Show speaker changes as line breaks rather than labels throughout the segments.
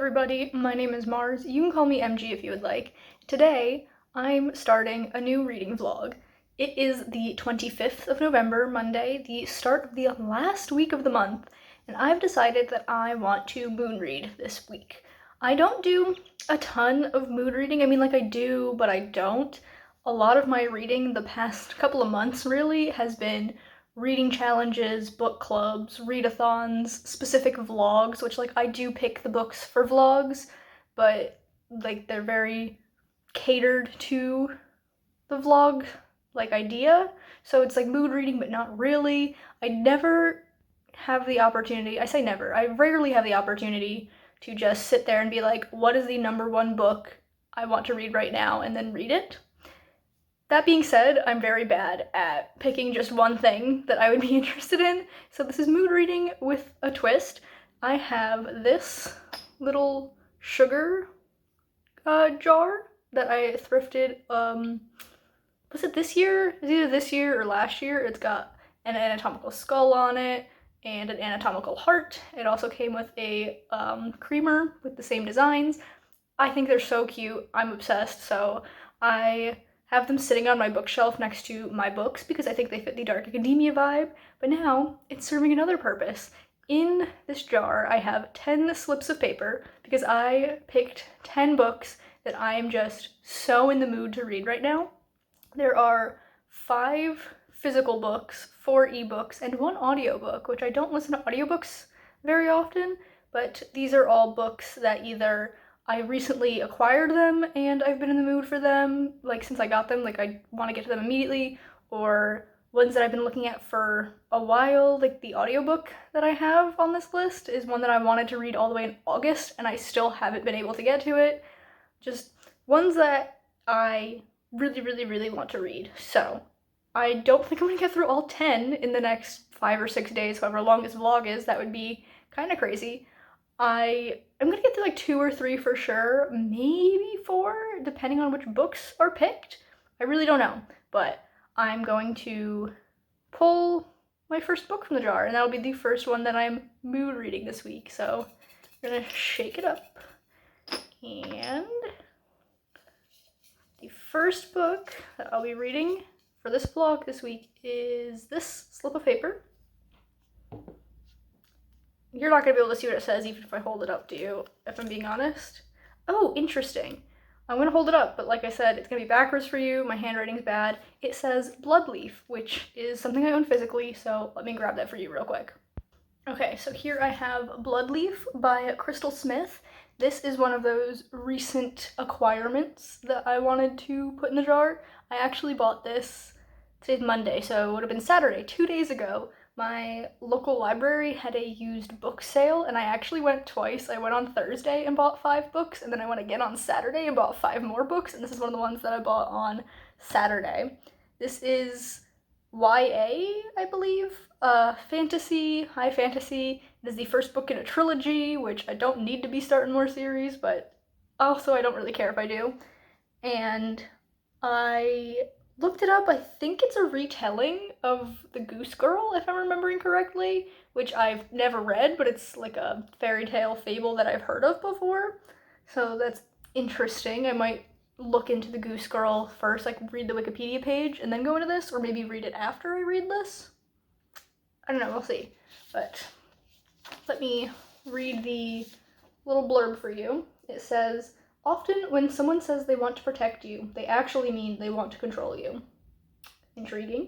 everybody, my name is Mars. You can call me MG if you would like. Today, I'm starting a new reading vlog. It is the 25th of November, Monday, the start of the last week of the month, and I've decided that I want to mood read this week. I don't do a ton of mood reading. I do, but I don't. A lot of my reading the past couple of months really has been reading challenges, book clubs, readathons, specific vlogs, which I do pick the books for vlogs, but they're very catered to the vlog idea. So it's mood reading, but not really. I never have the opportunity, I say never, I rarely have the opportunity to just sit there and be like, what is the number one book I want to read right now, and then read it. That being said, I'm very bad at picking just one thing that I would be interested in, so this is mood reading with a twist. I have this little sugar jar that I thrifted, was it this year? It's either this year or last year. It's got an anatomical skull on it and an anatomical heart. It also came with a creamer with the same designs. I think they're so cute. I'm obsessed, so I have them sitting on my bookshelf next to my books because I think they fit the dark academia vibe, but now it's serving another purpose. In this jar, I have 10 slips of paper because I picked 10 books that I am just so in the mood to read right now. There are 5 physical books, 4 ebooks, and 1 audiobook, which I don't listen to audiobooks very often, but these are all books that either I recently acquired them and I've been in the mood for them, since I got them, I want to get to them immediately, or ones that I've been looking at for a while. The audiobook that I have on this list is one that I wanted to read all the way in August and I still haven't been able to get to it. Just ones that I really, really, really want to read. So I don't think I'm gonna get through all 10 in the next 5 or 6 days, however long this vlog is. That would be kind of crazy. I'm gonna get through 2 or 3 for sure, maybe 4, depending on which books are picked. I really don't know, but I'm going to pull my first book from the jar, and that'll be the first one that I'm mood reading this week. So I'm gonna shake it up, and the first book that I'll be reading for this vlog this week is this slip of paper. You're not going to be able to see what it says even if I hold it up to you, if I'm being honest. Oh, interesting. I'm going to hold it up, but like I said, it's going to be backwards for you. My handwriting's bad. It says Bloodleaf, which is something I own physically, so let me grab that for you real quick. Okay, so here I have Bloodleaf by Crystal Smith. This is one of those recent acquirements that I wanted to put in the jar. I actually bought this, today's Monday, so it would have been Saturday, 2 days ago. My local library had a used book sale, and I actually went twice. I went on Thursday and bought 5 books, and then I went again on Saturday and bought 5 more books, and this is one of the ones that I bought on Saturday. This is YA, I believe, fantasy, high fantasy. It is the first book in a trilogy, which I don't need to be starting more series, but also I don't really care if I do. And I looked it up. I think it's a retelling of The Goose Girl, if I'm remembering correctly, which I've never read, but it's a fairy tale fable that I've heard of before. So that's interesting. I might look into The Goose Girl first, read the Wikipedia page and then go into this, or maybe read it after I read this. I don't know, we'll see. But let me read the little blurb for you. It says, often when someone says they want to protect you, they actually mean they want to control you. Intriguing.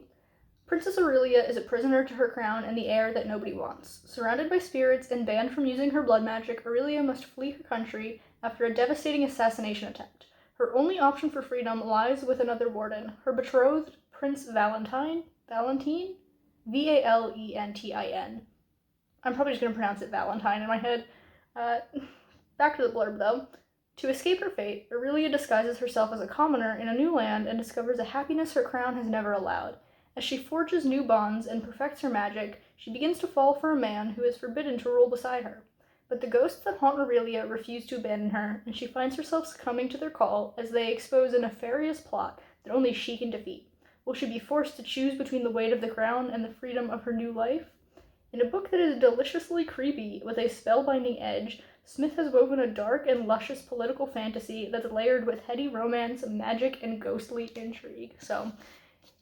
Princess Aurelia is a prisoner to her crown and the heir that nobody wants. Surrounded by spirits and banned from using her blood magic, Aurelia must flee her country after a devastating assassination attempt. Her only option for freedom lies with another warden, her betrothed, Prince Valentine? Valentin? Valentin. I'm probably just going to pronounce it Valentine in my head. Back to the blurb, though. To escape her fate, Aurelia disguises herself as a commoner in a new land and discovers a happiness her crown has never allowed. As she forges new bonds and perfects her magic, she begins to fall for a man who is forbidden to rule beside her. But the ghosts that haunt Aurelia refuse to abandon her, and she finds herself succumbing to their call as they expose a nefarious plot that only she can defeat. Will she be forced to choose between the weight of the crown and the freedom of her new life? In a book that is deliciously creepy with a spellbinding edge, Smith has woven a dark and luscious political fantasy that's layered with heady romance, magic, and ghostly intrigue. So,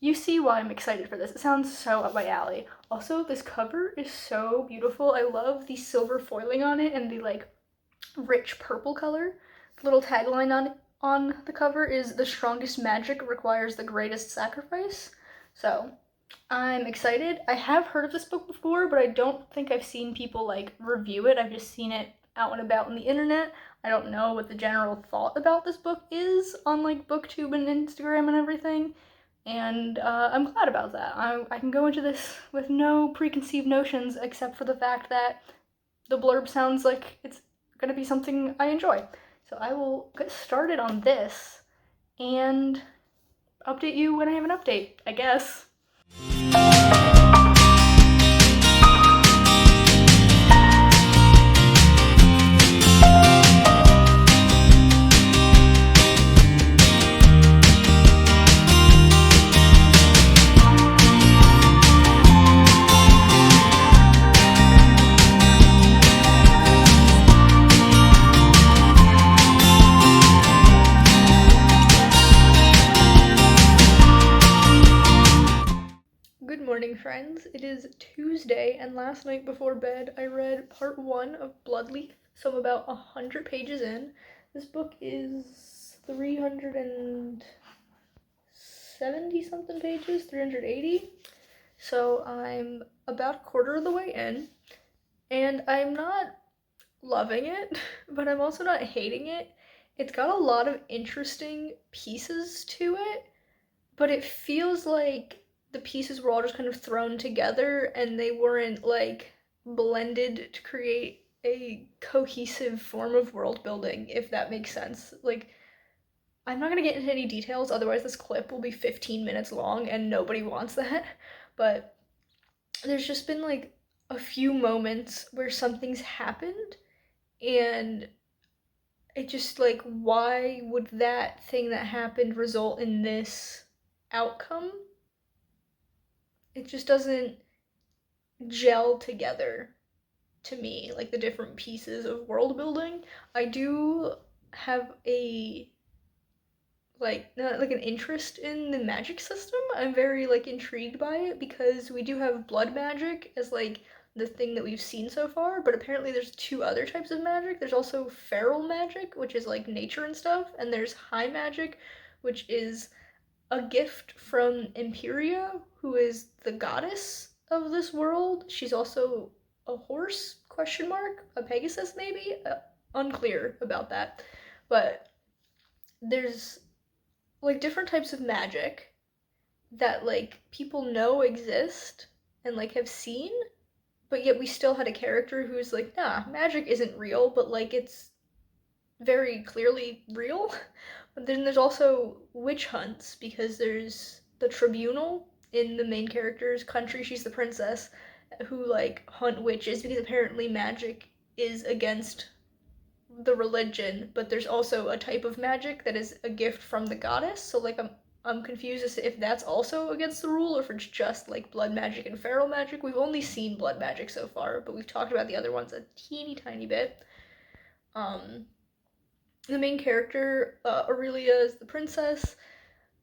you see why I'm excited for this. It sounds so up my alley. Also, this cover is so beautiful. I love the silver foiling on it and the like rich purple color. The little tagline on the cover is "The strongest magic requires the greatest sacrifice." So, I'm excited. I have heard of this book before, but I don't think I've seen people like review it. I've just seen it out and about on the internet. I don't know what the general thought about this book is on like BookTube and Instagram and everything. And I'm glad about that. I can go into this with no preconceived notions except for the fact that the blurb sounds like it's going to be something I enjoy. So I will get started on this and update you when I have an update, I guess. Good morning, friends. It is Tuesday, and last night before bed, I read part 1 of Bloodleaf, so I'm about 100 pages in. This book is 370-something pages, 380, so I'm about a quarter of the way in, and I'm not loving it, but I'm also not hating it. It's got a lot of interesting pieces to it, but it feels like the pieces were all just kind of thrown together and they weren't like blended to create a cohesive form of world building, if that makes sense. Like, I'm not gonna get into any details, otherwise this clip will be 15 minutes long and nobody wants that. But there's just been like a few moments where something's happened and it just like, why would that thing that happened result in this outcome? It just doesn't gel together to me, like the different pieces of world building. I do have a not like an interest in the magic system. I'm very like intrigued by it because we do have blood magic as like the thing that we've seen so far, but apparently there's 2 other types of magic. There's also feral magic, which is like nature and stuff, and there's high magic, which is a gift from Imperia, who is the goddess of this world. She's also a horse, question mark, a Pegasus maybe? Unclear about that. But there's like different types of magic that like people know exist and like have seen, but yet we still had a character who's like, nah, magic isn't real, but like it's very clearly real. But then there's also witch hunts, because there's the tribunal in the main character's country, she's the princess, who like hunt witches because apparently magic is against the religion, but there's also a type of magic that is a gift from the goddess. So like I'm confused as to if that's also against the rule or if it's just like blood magic and feral magic. We've only seen blood magic so far, but we've talked about the other ones a teeny tiny bit. The main character, Aurelia, is the princess,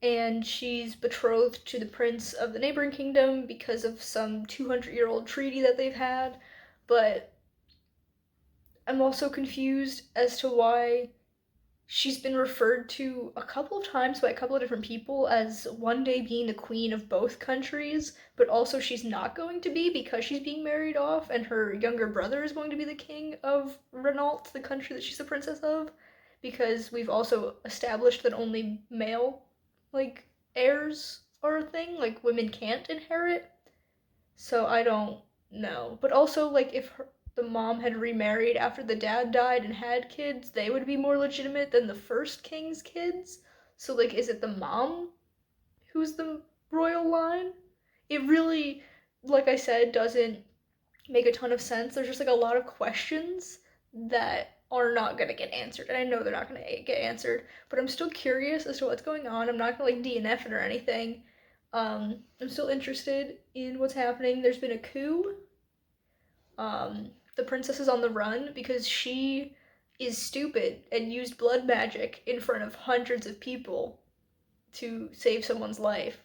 and she's betrothed to the prince of the neighboring kingdom because of some 200-year-old treaty that they've had. But I'm also confused as to why she's been referred to a couple of times by a couple of different people as one day being the queen of both countries, but also she's not going to be because she's being married off, and her younger brother is going to be the king of Renault, the country that she's the princess of, because we've also established that only male, like, heirs are a thing, like, women can't inherit, so I don't know. But also, like, if the mom had remarried after the dad died and had kids, they would be more legitimate than the first king's kids. So, like, is it the mom who's the royal line? It really, like I said, doesn't make a ton of sense. There's just, like, a lot of questions that are not gonna get answered. And I know they're not gonna get answered, but I'm still curious as to what's going on. I'm not gonna, like, DNF it or anything. I'm still interested in what's happening. There's been a coup. the princess is on the run because she is stupid and used blood magic in front of hundreds of people to save someone's life.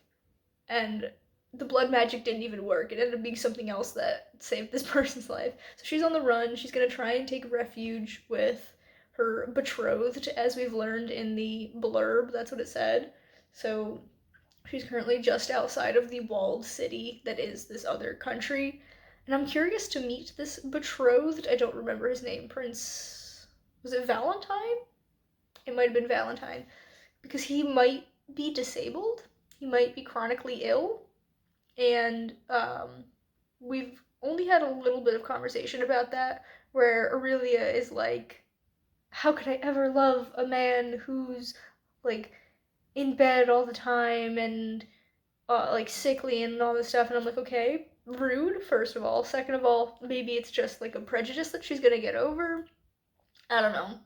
And the blood magic didn't even work. It ended up being something else that saved this person's life. So she's on the run. She's gonna try and take refuge with her betrothed, as we've learned in the blurb. That's what it said. So she's currently just outside of the walled city that is this other country. And I'm curious to meet this betrothed. I don't remember his name. Prince. Was it Valentine? It might have been Valentine. Because he might be disabled. He might be chronically ill. And we've only had a little bit of conversation about that, where Aurelia is like, how could I ever love a man who's like in bed all the time and like sickly and all this stuff? And I'm like, okay, rude, first of all. Second of all, maybe it's just like a prejudice that she's gonna get over. I don't know.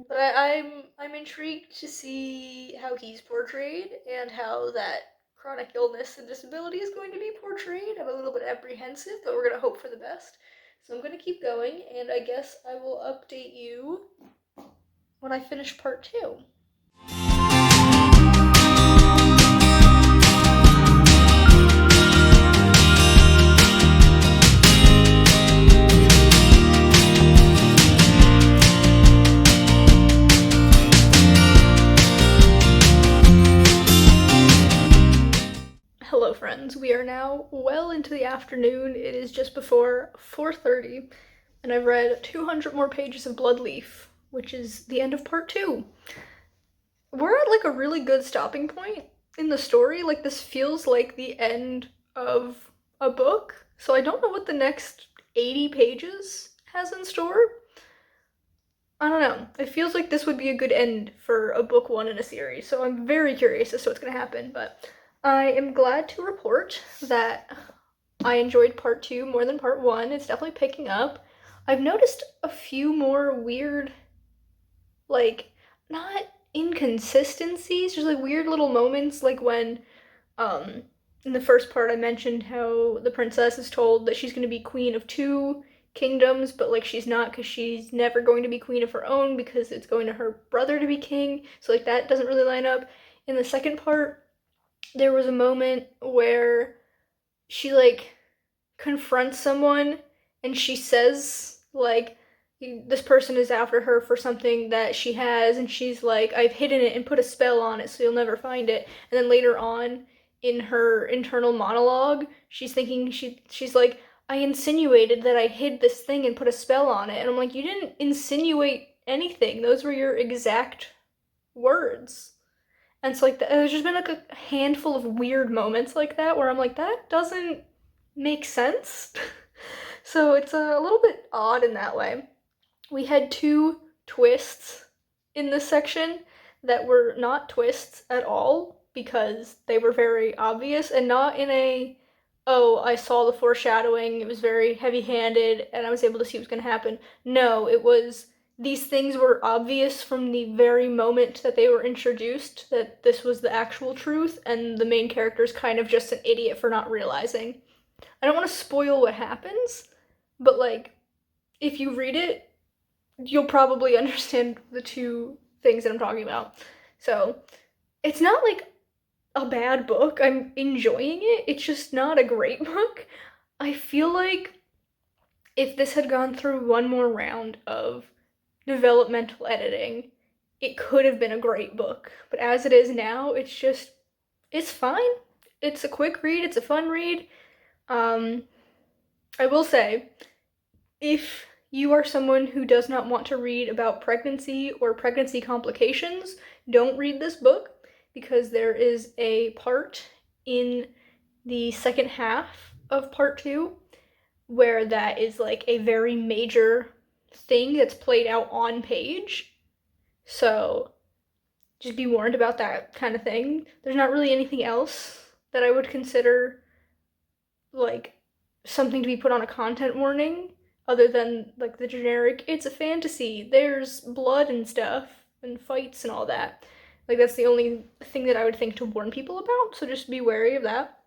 But I'm intrigued to see how he's portrayed and how that chronic illness and disability is going to be portrayed. I'm a little bit apprehensive, but we're gonna hope for the best. So I'm gonna keep going, and I guess I will update you when I finish part 2. Hello friends, we are now well into the afternoon. It is just before 4:30, and I've read 200 more pages of Bloodleaf, which is the end of part 2. We're at like a really good stopping point in the story. Like, this feels like the end of a book, so I don't know what the next 80 pages has in store. I don't know. It feels like this would be a good end for a book 1 in a series, so I'm very curious as to what's going to happen, but I am glad to report that I enjoyed part 2 more than part 1. It's definitely picking up. I've noticed a few more weird, like, not inconsistencies, just like weird little moments, like when, in the first part I mentioned how the princess is told that she's going to be queen of 2 kingdoms, but like she's not, because she's never going to be queen of her own because it's going to her brother to be king, so like that doesn't really line up. In the second part, there was a moment where she like confronts someone and she says like this person is after her for something that she has, and she's like, I've hidden it and put a spell on it so you'll never find it. And then later on in her internal monologue, she's thinking, she's like, I insinuated that I hid this thing and put a spell on it. And I'm like, you didn't insinuate anything. Those were your exact words. And so like there's just been like a handful of weird moments like that where I'm like, that doesn't make sense. So it's a little bit odd in that way. We had 2 twists in this section that were not twists at all because they were very obvious, and not in a, oh, I saw the foreshadowing, it was very heavy-handed, and I was able to see what was going to happen. No, it was, these things were obvious from the very moment that they were introduced, that this was the actual truth, and the main character is kind of just an idiot for not realizing. I don't want to spoil what happens, but like, if you read it, you'll probably understand the 2 things that I'm talking about. So, it's not like a bad book. I'm enjoying it. It's just not a great book. I feel like if this had gone through one more round of developmental editing, it could have been a great book. But as it is now, it's fine. It's a quick read. It's a fun read. I will say, if you are someone who does not want to read about pregnancy or pregnancy complications, don't read this book, because there is a part in the second half of part 2 where that is like a very major thing that's played out on page. So just be warned about that kind of thing. There's not really anything else that I would consider like something to be put on a content warning, other than like the generic, it's a fantasy, there's blood and stuff and fights and all that. Like, that's the only thing that I would think to warn people about, so just be wary of that.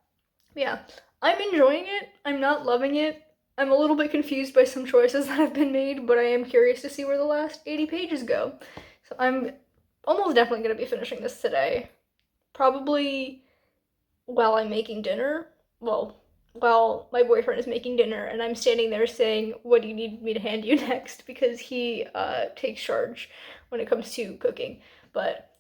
But yeah, I'm enjoying it. I'm not loving it. I'm a little bit confused by some choices that have been made, but I am curious to see where the last 80 pages go. So I'm almost definitely going to be finishing this today. Probably while I'm making dinner. Well, while my boyfriend is making dinner and I'm standing there saying, what do you need me to hand you next? Because he takes charge when it comes to cooking. But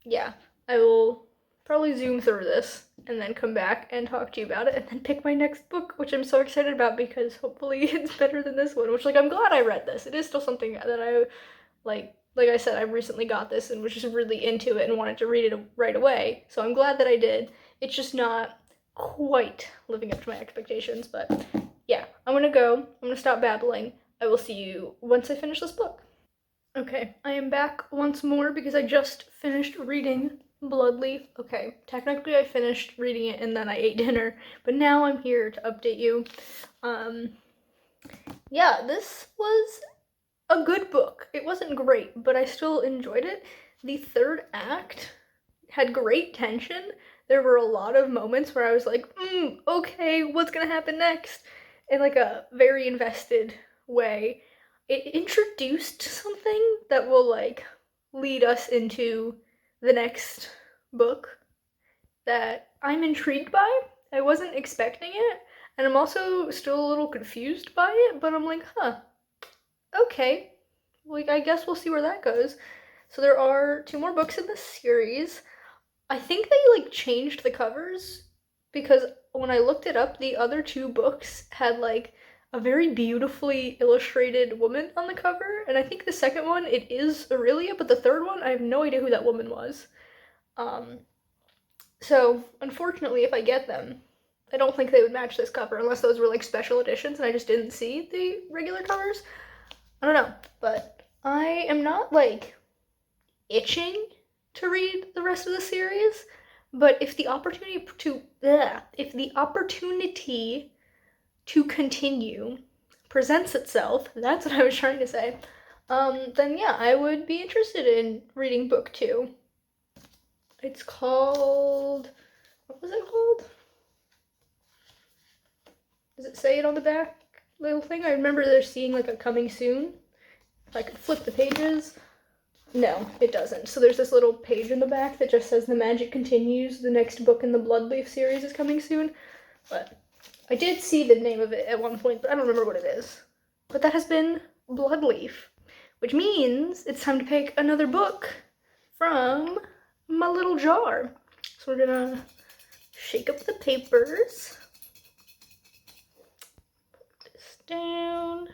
yeah, I will probably zoom through this and then come back and talk to you about it and then pick my next book, which I'm so excited about because hopefully it's better than this one, which, like, I'm glad I read this. It is still something that I, like I said, I recently got this and was just really into it and wanted to read it right away, so I'm glad that I did. It's just not quite living up to my expectations, but yeah, I'm gonna stop babbling. I will see you once I finish this book. Okay, I am back once more because I just finished reading Bloodleaf. Okay, technically I finished reading it and then I ate dinner, but now I'm here to update you. Yeah, this was a good book. It wasn't great, but I still enjoyed it. The third act had great tension. There were a lot of moments where I was like, okay, what's gonna happen next? In like a very invested way. It introduced something that will like lead us into the next book that I'm intrigued by. I wasn't expecting it, and I'm also still a little confused by it, but I'm like, okay, like, I guess we'll see where that goes. So there are 2 more books in this series. I think they like changed the covers because when I looked it up, the other 2 books had like a very beautifully illustrated woman on the cover, and I think the second one, it is Aurelia, but the third one, I have no idea who that woman was. So unfortunately, if I get them, I don't think they would match this cover unless those were like special editions and I just didn't see the regular covers. I don't know, but I am not like itching to read the rest of the series, but if the opportunity to continue presents itself, that's what I was trying to say, then yeah, I would be interested in reading book 2. It's called, what was it called? Does it say it on the back little thing? I remember there seeing like a coming soon. If I could flip the pages. No, it doesn't. So there's this little page in the back that just says the magic continues. The next book in the Bloodleaf series is coming soon. But I did see the name of it at one point, but I don't remember what it is. But that has been Bloodleaf, which means it's time to pick another book from my little jar. So we're gonna shake up the papers. Put this down.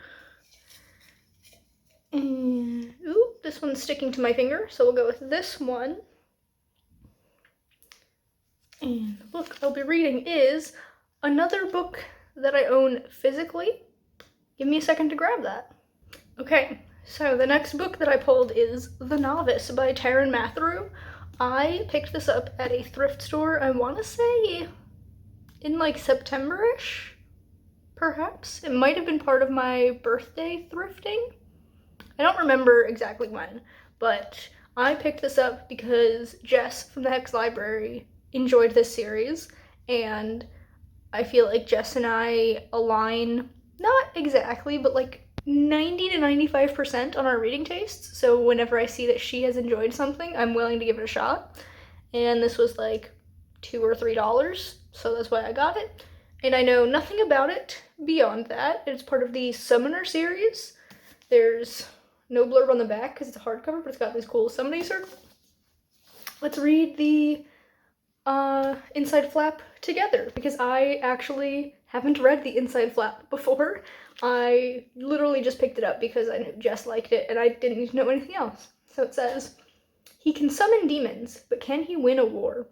And, ooh, this one's sticking to my finger, so we'll go with this one. And the book I'll be reading is another book that I own physically. Give me a second to grab that. Okay, so the next book that I pulled is The Novice by Taryn Matheru. I picked this up at a thrift store, I want to say in like September-ish, perhaps. It might have been part of my birthday thrifting. I don't remember exactly when, but I picked this up because Jess from the Hex Library enjoyed this series, and I feel like Jess and I align, not exactly, but like 90 to 95% on our reading tastes, so whenever I see that she has enjoyed something, I'm willing to give it a shot, and this was like $2 or $3, so that's why I got it, and I know nothing about it beyond that. It's part of the Summoner series. There's no blurb on the back because it's a hardcover, but it's got this cool summoning circle. Let's read the inside flap together because I actually haven't read the inside flap before. I literally just picked it up because I knew Jess liked it and I didn't need to know anything else. So it says, he can summon demons, but can he win a war?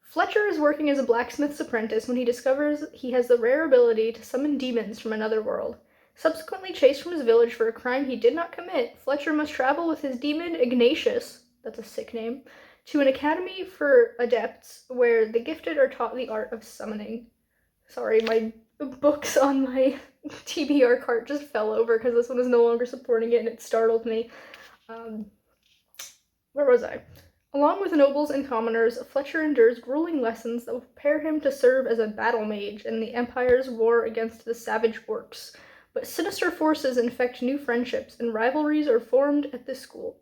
Fletcher is working as a blacksmith's apprentice when he discovers he has the rare ability to summon demons from another world. Subsequently chased from his village for a crime he did not commit, Fletcher must travel with his demon Ignatius, that's a sick name, to an academy for adepts where the gifted are taught the art of summoning. Sorry, my books on my TBR cart just fell over because this one is no longer supporting it and it startled me. Where was I? Along with nobles and commoners, Fletcher endures grueling lessons that will prepare him to serve as a battle mage in the Empire's war against the savage orcs. But sinister forces infect new friendships, and rivalries are formed at this school.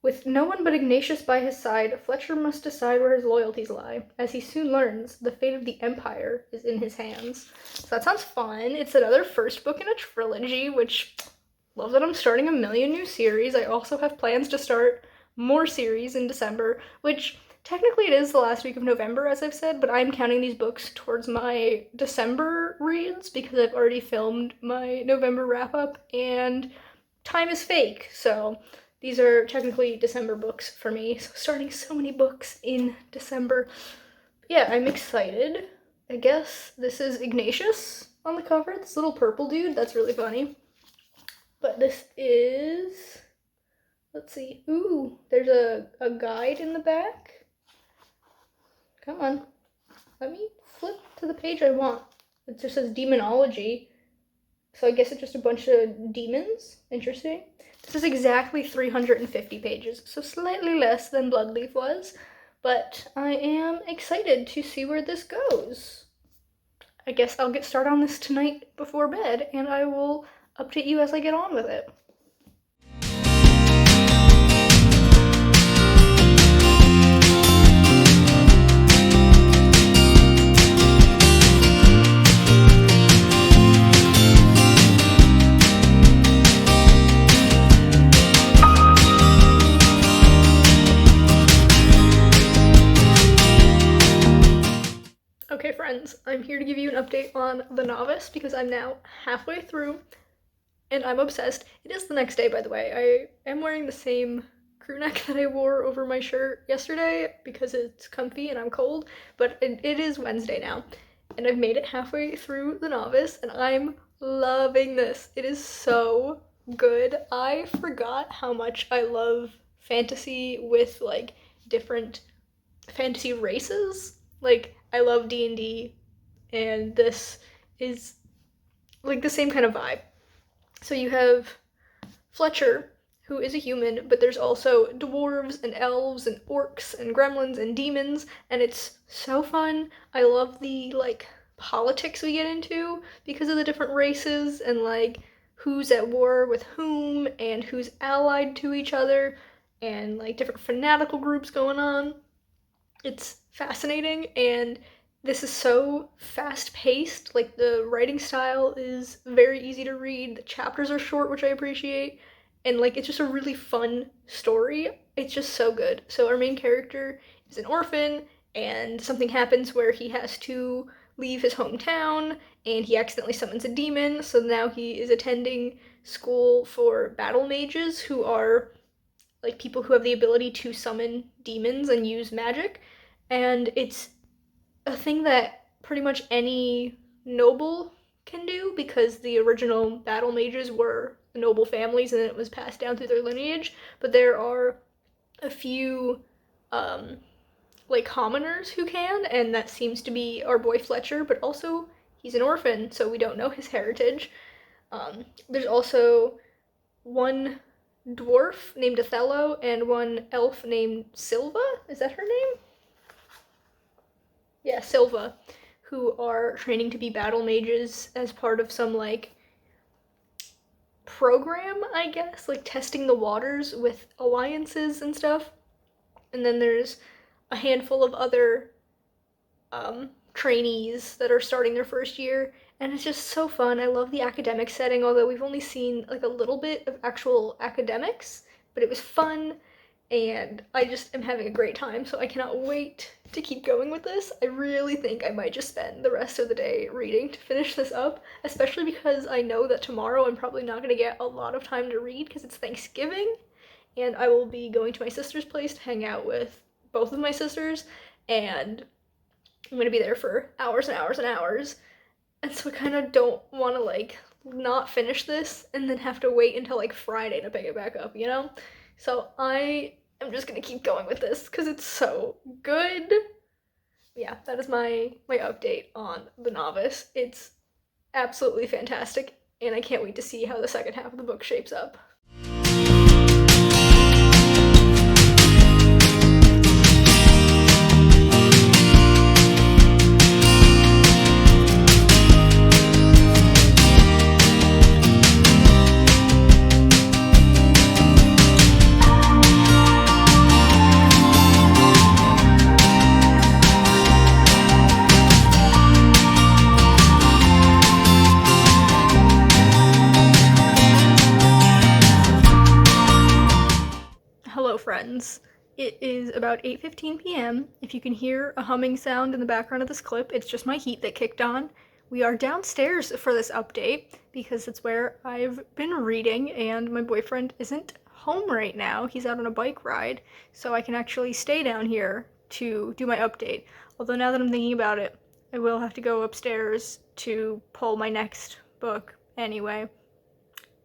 With no one but Ignatius by his side, Fletcher must decide where his loyalties lie. As he soon learns, the fate of the Empire is in his hands. So that sounds fun. It's another first book in a trilogy, which, love that I'm starting a million new series. I also have plans to start more series in December, which technically it is the last week of November, as I've said, but I'm counting these books towards my December reads because I've already filmed my November wrap-up, and time is fake, so these are technically December books for me, so starting so many books in December. Yeah, I'm excited. I guess this is Ignatius on the cover, this little purple dude, that's really funny. But this is, let's see, ooh, there's a guide in the back. Come on, let me flip to the page I want. It just says demonology, so I guess it's just a bunch of demons. Interesting. This is exactly 350 pages, so slightly less than Bloodleaf was, but I am excited to see where this goes. I guess I'll get started on this tonight before bed, and I will update you as I get on with it. Okay friends, I'm here to give you an update on The Novice because I'm now halfway through and I'm obsessed. It is the next day, by the way. I am wearing the same crew neck that I wore over my shirt yesterday because it's comfy and I'm cold, but it is Wednesday now and I've made it halfway through The Novice and I'm loving this. It is so good. I forgot how much I love fantasy with like different fantasy races. Like, I love D&D, and this is like the same kind of vibe. So you have Fletcher, who is a human, but there's also dwarves and elves and orcs and gremlins and demons, and it's so fun. I love the like politics we get into because of the different races and like who's at war with whom and who's allied to each other and like different fanatical groups going on. It's fascinating, and this is so fast-paced. Like, the writing style is very easy to read, the chapters are short, which I appreciate, and like it's just a really fun story. It's just so good. So our main character is an orphan, and something happens where he has to leave his hometown, and he accidentally summons a demon, so now he is attending school for battle mages, who are like people who have the ability to summon demons and use magic, and it's a thing that pretty much any noble can do because the original battle mages were the noble families and it was passed down through their lineage, but there are a few like commoners who can, and that seems to be our boy Fletcher, but also he's an orphan, so we don't know his heritage. There's also one dwarf named Othello and one elf named Silva. Is that her name? Yeah, Silva, who are training to be battle mages as part of some like program, I guess, like testing the waters with alliances and stuff. And then there's a handful of other trainees that are starting their first year, and it's just so fun. I love the academic setting, although we've only seen like a little bit of actual academics, but it was fun, and I just am having a great time, so I cannot wait to keep going with this. I really think I might just spend the rest of the day reading to finish this up, especially because I know that tomorrow I'm probably not going to get a lot of time to read because it's Thanksgiving, and I will be going to my sister's place to hang out with both of my sisters, and I'm going to be there for hours and hours and hours. And so I kind of don't want to like not finish this and then have to wait until like Friday to pick it back up, you know? So I am just gonna keep going with this because it's so good. Yeah, that is my update on The Novice. It's absolutely fantastic, and I can't wait to see how the second half of the book shapes up. It is about 8:15 p.m. If you can hear a humming sound in the background of this clip, it's just my heat that kicked on. We are downstairs for this update because it's where I've been reading and my boyfriend isn't home right now. He's out on a bike ride, so I can actually stay down here to do my update. Although now that I'm thinking about it, I will have to go upstairs to pull my next book anyway.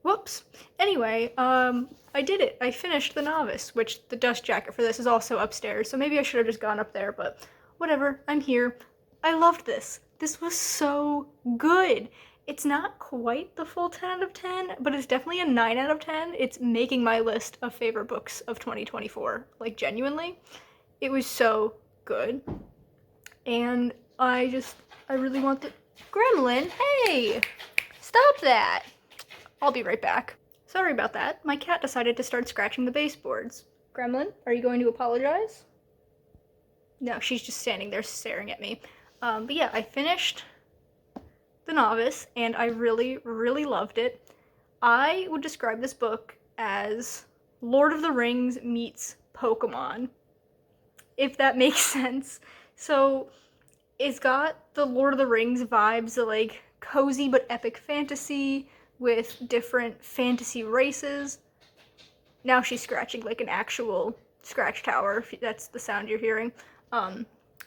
Whoops. Anyway, I did it. I finished The Novice, which the dust jacket for this is also upstairs, so maybe I should have just gone up there, but whatever, I'm here. I loved this. This was so good. It's not quite the full 10 out of 10, but it's definitely a 9 out of 10. It's making my list of favorite books of 2024, like genuinely. It was so good. And I really want the Gremlin. Hey, stop that. I'll be right back. Sorry about that. My cat decided to start scratching the baseboards. Gremlin, are you going to apologize? No, she's just standing there staring at me. But yeah, I finished The Novice, and I really, really loved it. I would describe this book as Lord of the Rings meets Pokemon, if that makes sense. So, it's got the Lord of the Rings vibes, the like cozy but epic fantasy with different fantasy races. Now she's scratching like an actual scratch tower, if that's the sound you're hearing.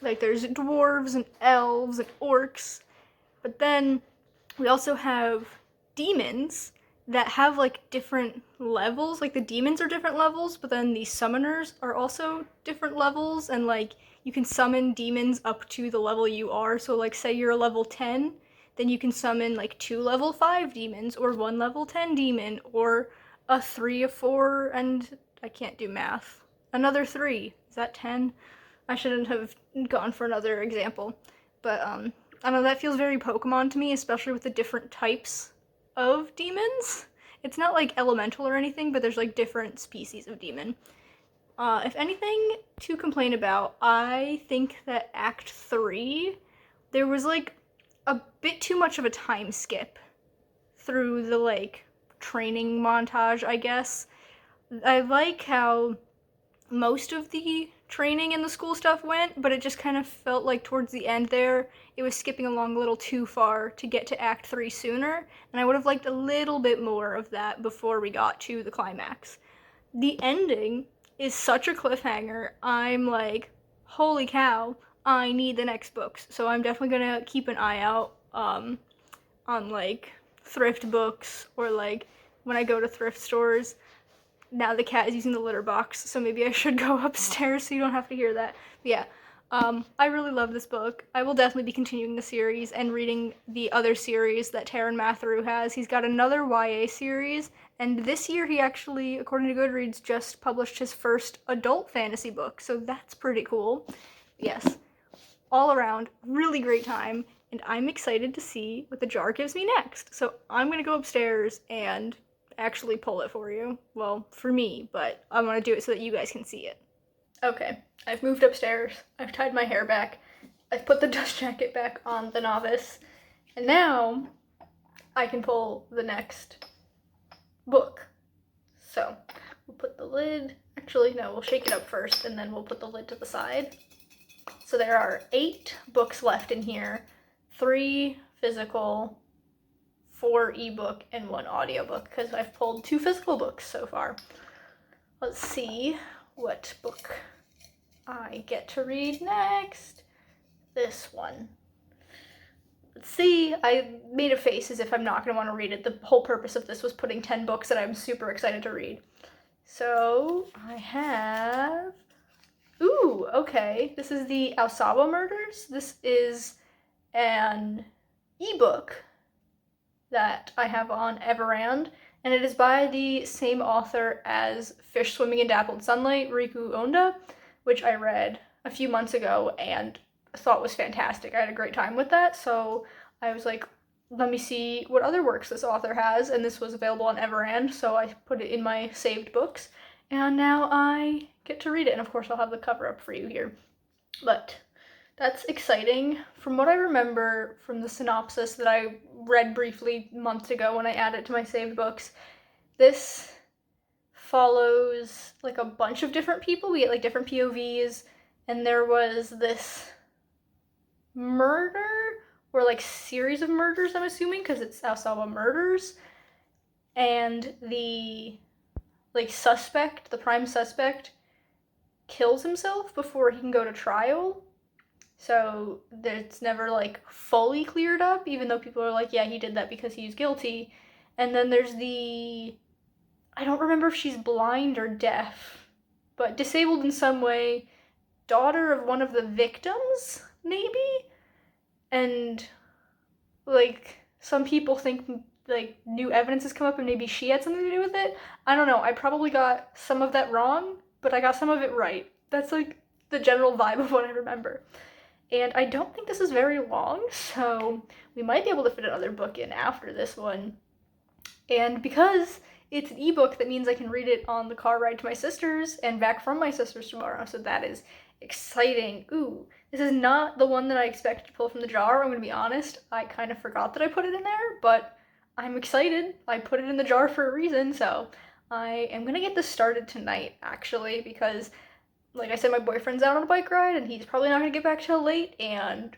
Like there's dwarves and elves and orcs, but then we also have demons that have like different levels. Like the demons are different levels, but then the summoners are also different levels, and like you can summon demons up to the level you are. So like say you're a level 10, then you can summon like 2 level 5 demons, or 1 level 10 demon, or a 3, a 4, and I can't do math. Another 3. Is that 10? I shouldn't have gone for another example. But, I don't know, that feels very Pokemon to me, especially with the different types of demons. It's not like elemental or anything, but there's like different species of demon. If anything to complain about, I think that Act 3, there was like a bit too much of a time skip through the like training montage, I guess. I like how most of the training and the school stuff went, but it just kind of felt like towards the end there, it was skipping along a little too far to get to Act 3 sooner, and I would have liked a little bit more of that before we got to the climax. The ending is such a cliffhanger. I'm like, holy cow, I need the next books. So I'm definitely gonna keep an eye out on like thrift books, or like when I go to thrift stores. Now the cat is using the litter box, so maybe I should go upstairs so you don't have to hear that. But yeah, I really love this book. I will definitely be continuing the series and reading the other series that Taran Matharu has. He's got another YA series, and this year he actually, according to Goodreads, just published his first adult fantasy book, so that's pretty cool. Yes, all around, really great time, and I'm excited to see what the jar gives me next. So I'm gonna go upstairs and actually pull it for you. Well, for me, but I want to do it so that you guys can see it. Okay, I've moved upstairs. I've tied my hair back. I've put the dust jacket back on The Novice. And now I can pull the next book. So we'll put the lid, actually no, we'll shake it up first and then we'll put the lid to the side. So there are 8 books left in here, 3 physical, 4 ebook, and 1 audiobook, because I've pulled 2 physical books so far. Let's see what book I get to read next. This one. Let's see, I made a face as if I'm not going to want to read it. The whole purpose of this was putting 10 books that I'm super excited to read. So, I have... Ooh, okay. This is the Aosawa Murders. This is an ebook that I have on Everand, and it is by the same author as Fish Swimming in Dappled Sunlight, Riku Onda, which I read a few months ago and thought was fantastic. I had a great time with that, so I was like, let me see what other works this author has, and this was available on Everand, so I put it in my saved books, and now I get to read it, and of course I'll have the cover up for you here. But that's exciting. From what I remember from the synopsis that I read briefly months ago when I added it to my saved books, this follows like a bunch of different people. We get like different POVs, and there was this murder or like series of murders, I'm assuming, because it's Aosawa murders, and the like suspect, the prime suspect, kills himself before he can go to trial. So it's never like fully cleared up, even though people are like, yeah, he did that because he's guilty. And then there's I don't remember if she's blind or deaf, but disabled in some way, daughter of one of the victims, maybe? And like some people think like new evidence has come up and maybe she had something to do with it. I don't know. I probably got some of that wrong, but I got some of it right. That's like the general vibe of what I remember. And I don't think this is very long, so we might be able to fit another book in after this one. And because it's an ebook, that means I can read it on the car ride to my sister's and back from my sister's tomorrow, so that is exciting. Ooh, this is not the one that I expected to pull from the jar, I'm gonna be honest. I kind of forgot that I put it in there, but I'm excited. I put it in the jar for a reason, so I am gonna get this started tonight, actually, because like I said, my boyfriend's out on a bike ride and he's probably not gonna get back till late, and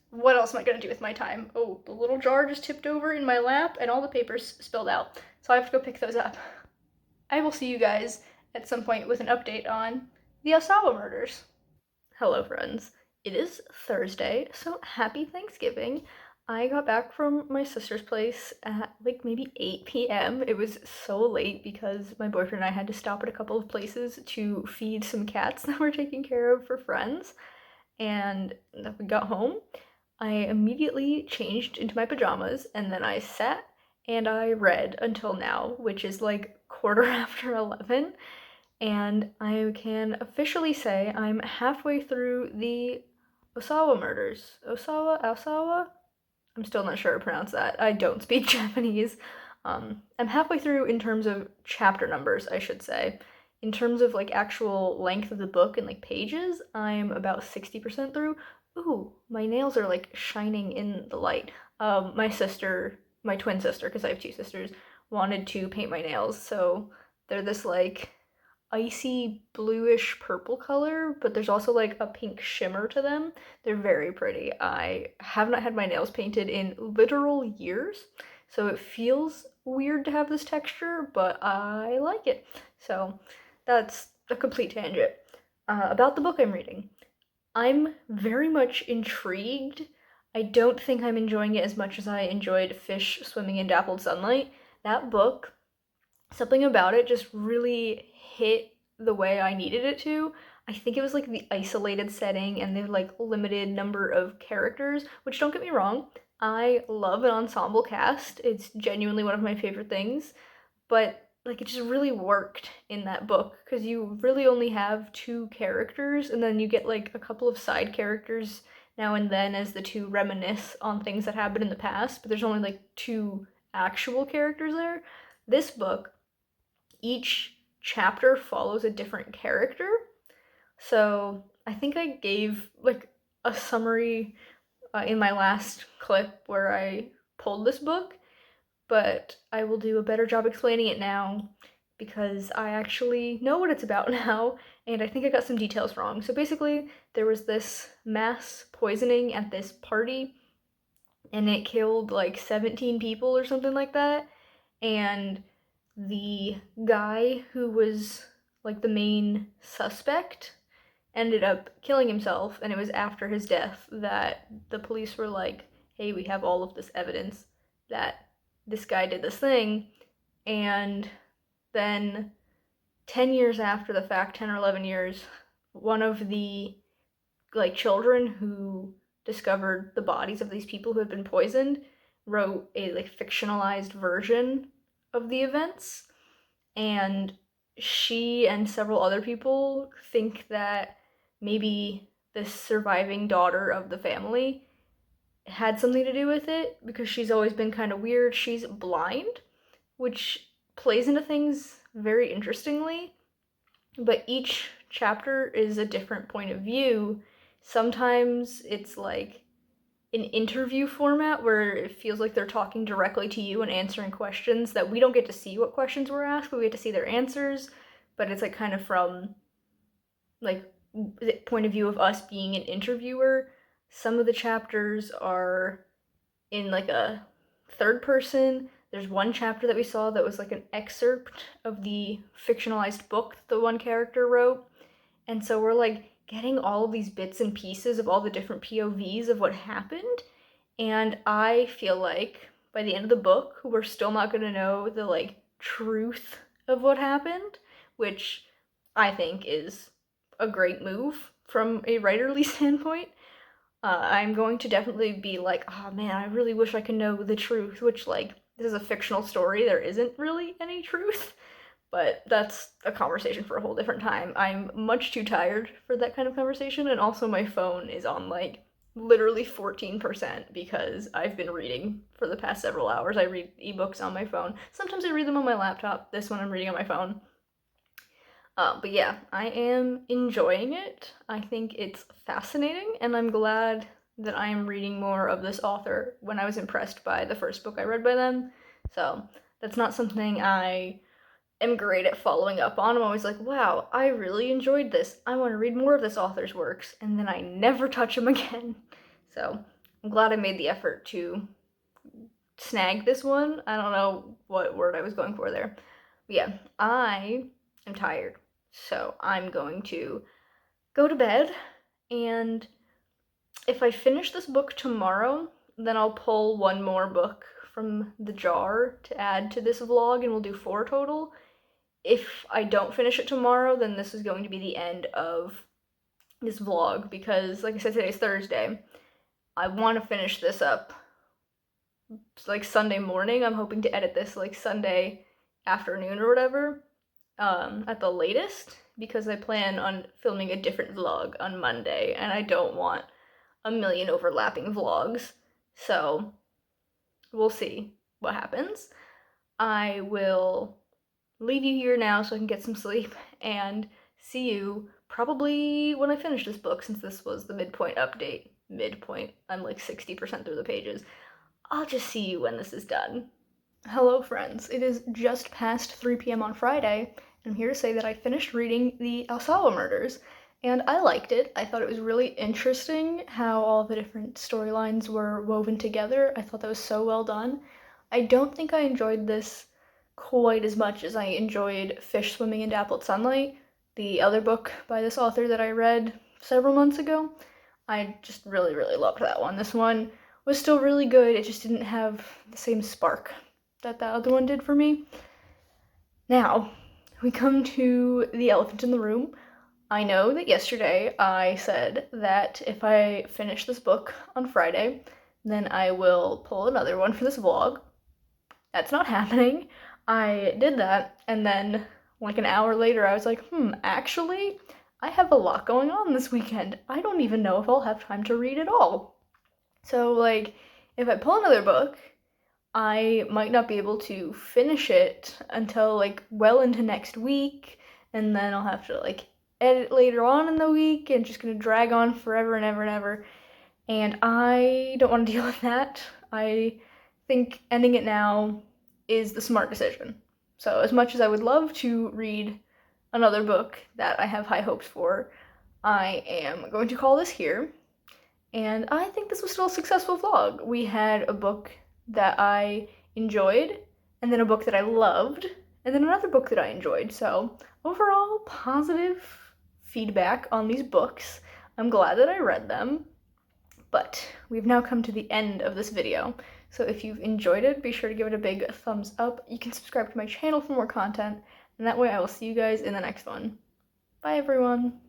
what else am I gonna do with my time? Oh, the little jar just tipped over in my lap and all the papers spilled out. So I have to go pick those up. I will see you guys at some point with an update on the Asawa murders. Hello, friends. It is Thursday, so happy Thanksgiving. I got back from my sister's place at like maybe 8 p.m. It was so late because my boyfriend and I had to stop at a couple of places to feed some cats that we're taking care of for friends. And we got home. I immediately changed into my pajamas and then I sat and I read until now, which is like quarter after 11. And I can officially say I'm halfway through the Osawa murders. Osawa? I'm still not sure how to pronounce that. I don't speak Japanese. I'm halfway through in terms of chapter numbers, I should say. In terms of like actual length of the book and like pages, I'm about 60% through. Ooh, my nails are like shining in the light. My sister, my twin sister, because I have two sisters, wanted to paint my nails, so they're this like icy bluish purple color, but there's also like a pink shimmer to them. They're very pretty. I have not had my nails painted in literal years, so it feels weird to have this texture, but I like it. So that's a complete tangent. About the book I'm reading. I'm very much intrigued. I don't think I'm enjoying it as much as I enjoyed Fish Swimming in Dappled Sunlight. That book, something about it just really hit the way I needed it to. I think it was like the isolated setting and the like limited number of characters, which don't get me wrong, I love an ensemble cast. It's genuinely one of my favorite things, but like it just really worked in that book because you really only have two characters and then you get like a couple of side characters now and then as the two reminisce on things that happened in the past, but there's only like two actual characters there. This book, each chapter follows a different character. So I think I gave like a summary in my last clip where I pulled this book, but I will do a better job explaining it now because I actually know what it's about now, and I think I got some details wrong. So basically, there was this mass poisoning at this party, and it killed like 17 people or something like that, and the guy who was like the main suspect ended up killing himself, and it was after his death that the police were like, hey, we have all of this evidence that this guy did this thing. And then 10 years after the fact, 10 or 11 years, one of the like children who discovered the bodies of these people who had been poisoned wrote a like fictionalized version of the events, and she and several other people think that maybe this surviving daughter of the family had something to do with it because she's always been kind of weird. She's blind, which plays into things very interestingly, but each chapter is a different point of view. Sometimes it's like an interview format where it feels like they're talking directly to you and answering questions that we don't get to see what questions were asked, but we get to see their answers. But it's like kind of from like the point of view of us being an interviewer. Some of the chapters are in like a third person. There's one chapter that we saw that was like an excerpt of the fictionalized book that the one character wrote. And so we're like getting all of these bits and pieces of all the different POVs of what happened. And I feel like by the end of the book, we're still not going to know the like truth of what happened, which I think is a great move from a writerly standpoint. I'm going to definitely be like, oh man, I really wish I could know the truth, which like, this is a fictional story, there isn't really any truth. But that's a conversation for a whole different time. I'm much too tired for that kind of conversation, and also my phone is on like literally 14% because I've been reading for the past several hours. I read ebooks on my phone. Sometimes I read them on my laptop. This one I'm reading on my phone. But yeah, I am enjoying it. I think it's fascinating, and I'm glad that I am reading more of this author when I was impressed by the first book I read by them. So that's not something I am great at following up on. I'm always like, wow, I really enjoyed this. I want to read more of this author's works, and then I never touch them again. So I'm glad I made the effort to snag this one. I don't know what word I was going for there. But yeah, I am tired. So I'm going to go to bed, and if I finish this book tomorrow, then I'll pull one more book from the jar to add to this vlog, and we'll do 4 total. If I don't finish it tomorrow, then this is going to be the end of this vlog because, like I said, today's Thursday. I want to finish this up like Sunday morning. I'm hoping to edit this like Sunday afternoon or whatever, at the latest, because I plan on filming a different vlog on Monday, and I don't want a million overlapping vlogs. So we'll see what happens. I will leave you here now so I can get some sleep and see you probably when I finish this book, since this was the midpoint update. Midpoint, I'm like 60% through the pages. I'll just see you when this is done. Hello friends, it is just past 3 p.m. on Friday, and I'm here to say that I finished reading the Alsawa Murders, and I liked it. I thought it was really interesting how all the different storylines were woven together. I thought that was so well done. I don't think I enjoyed this quite as much as I enjoyed Fish Swimming in Dappled Sunlight, the other book by this author that I read several months ago. I just really, really loved that one. This one was still really good, it just didn't have the same spark that the other one did for me. Now, we come to the elephant in the room. I know that yesterday I said that if I finish this book on Friday, then I will pull another one for this vlog. That's not happening. I did that, and then like an hour later I was like, actually, I have a lot going on this weekend. I don't even know if I'll have time to read it all. So like, if I pull another book, I might not be able to finish it until like well into next week, and then I'll have to like edit later on in the week, and just gonna drag on forever and ever and ever. And I don't want to deal with that. I think ending it now is the smart decision. So as much as I would love to read another book that I have high hopes for, I am going to call this here. And I think this was still a successful vlog. We had a book that I enjoyed, and then a book that I loved, and then another book that I enjoyed. So overall, positive feedback on these books. I'm glad that I read them. But we've now come to the end of this video. So if you've enjoyed it, be sure to give it a big thumbs up. You can subscribe to my channel for more content, and that way I will see you guys in the next one. Bye everyone!